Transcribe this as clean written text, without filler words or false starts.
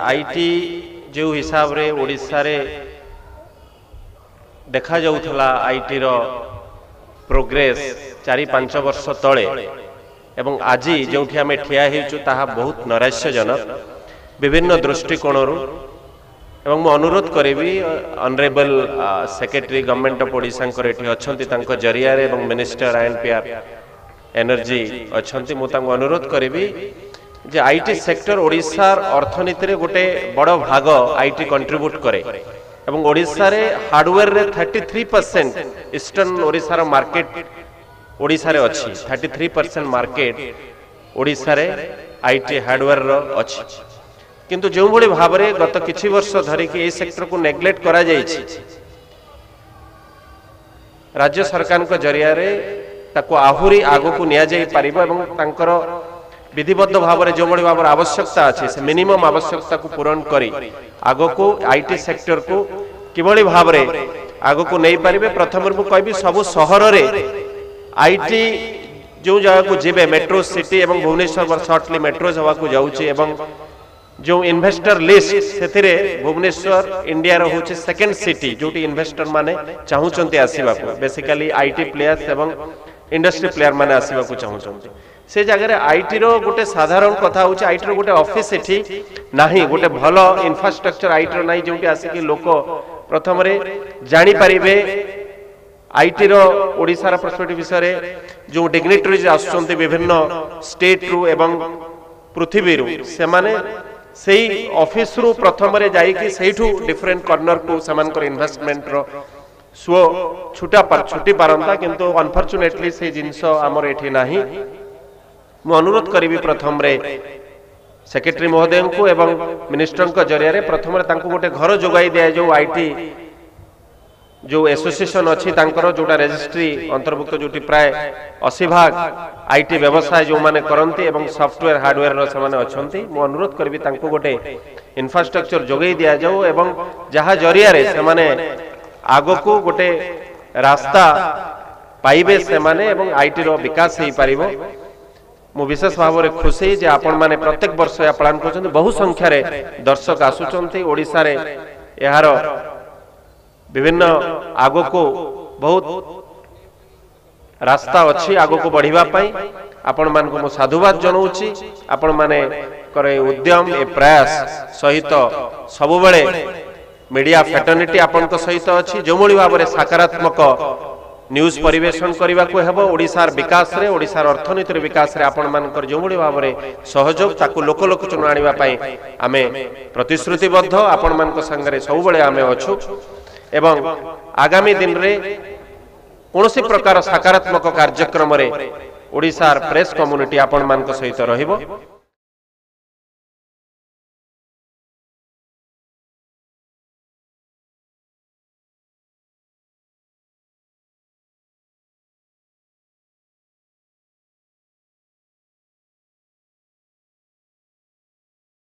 IT जो हिसाब रे ओडिशा रे देखा जाउथला आईटी रो प्रोग्रेस 4-5 वर्ष तले एवं आज जो आम ठिया होचु ताहा बहुत नैराश्यजनक विभिन्न दृष्टिकोण एवं अनुरोध करी honourable secretary government of Odisha अच्छा जरिया मिनिस्टर आईएनपीआर एनर्जी अच्छा मुझे अनुरोध करी जे आईटी सेक्टर ओडिशार अर्थनीति रे गोटे बड़ भाग आईटी कंट्रीब्यूट करे एवं ओडिशा रे हार्डवेयर रे 33% ईस्टर्न ओडिशा मार्केट ओडिशा रे अछि 33% मार्केट ओडिशा रे आईटी हार्डवेयर रो अछि किंतु जो भली भाव रे गत किछि वर्ष धरि कि ए सेक्टर को नेग्लेक्ट करा जाय छी राज्य सरकार को जरिया रे ताको आहुरी आगो को निया जाय परिबो एवं तांकर विधिबद्ध भाव में जो भाई भाव आवश्यकता अच्छे से मिनिमम आवश्यकता को पूरण करी आगो को आईटी सेक्टर को किभली भाव रे आगो को नहीं पारिबे। प्रथम मु कहबी सबु सहर रे आईटी जो जगह को जेबे मेट्रो सिटी एवं भुवनेश्वर शॉर्टली मेट्रो हवा को जाउची एवं जो इन्वेस्टर लिस्ट सेथिरे भुवनेश्वर इंडिया रो होचे सेकंड सिटी जोटी इन्वेस्टर माने चाहुचंती आसीबा को बेसिकली आईटी प्लेयर्स एवं इंडस्ट्री प्लेयर माने आसीबा को चाहुचंती से जगह आईटी रो गोटे साधारण कथा होचे आईटी रो गोटे ऑफिस एठी नाही गोटे भलो इंफ्रास्ट्रक्चर आईटी रो नाही जोटी आसी लोक प्रथम रे जानि परिबे आईटी रो ओडिसा रा पर्सपेक्टिव विषय रे जो डिग्निटरीज आसुचंती विभिन्न स्टेट रु एवं पृथ्वी रु से माने सेही ऑफिस रु प्रथम रे जाई कि सेठू डिफरेंट कॉर्नर को समान कर इन्वेस्टमेंट रो स्व छुटी पारंता किंतु अनफॉर्चुनेटली से जिंस हमर एठी नाही। मु अनुरोध करी प्रथम रे सेक्रेटरी महोदय को एवं मिनिस्टर को जरिया रे प्रथम रे तांको गोटे घर जोगाई दिया जो आईटी जो एसोसिएशन अच्छी जोटा रजिस्ट्री अंतर्भुक्त जोटी प्राय 80% आईटी व्यवसाय जो माने करंती एवं सॉफ्टवेयर हार्डवेयर रो समाने अछंती मु अनुरोध करबी तांको गोटे इंफ्रास्ट्रक्चर जोगाई दिया जाओ एवं जहा जरिया रे समाने आगो को गोटे रास्ता पाइबे से माने एवं आईटी रो विकास हेई परिबो। मु विशेष भाव में खुशी जे आपण माने प्रत्येक वर्ष या प्लान करछन बहु संख्या रे दर्शक आसुचंती ओडिसा रे यार विभिन्न आगो को बहुत रास्ता अच्छी आगो को बढ़िबा पई आपण मान को मु साधुवाद जनाउची आपण माने करे उद्यम ए प्रयास सहित सब बेले मीडिया फैटर्निटी आपण को सहित अछि जो मोली भाव रे सकारात्मक न्यूज परिवेशन करने को हेबो ओडिशार विकास रे ओडिशार अर्थनीतिर विकास रे आपण मानकर जो भली भाव रे सहयोग ताकू लोक लोकचन आनिबा पई आमे प्रतिश्रुतिबद्ध आपण मान को संगे सब बेले आमे अछु एवं आगामी दिन रे कोनोसी प्रकार सकारात्मक कार्यक्रम रे ओडिशार प्रेस कम्युनिटी आपण मान को सहित रहिबो।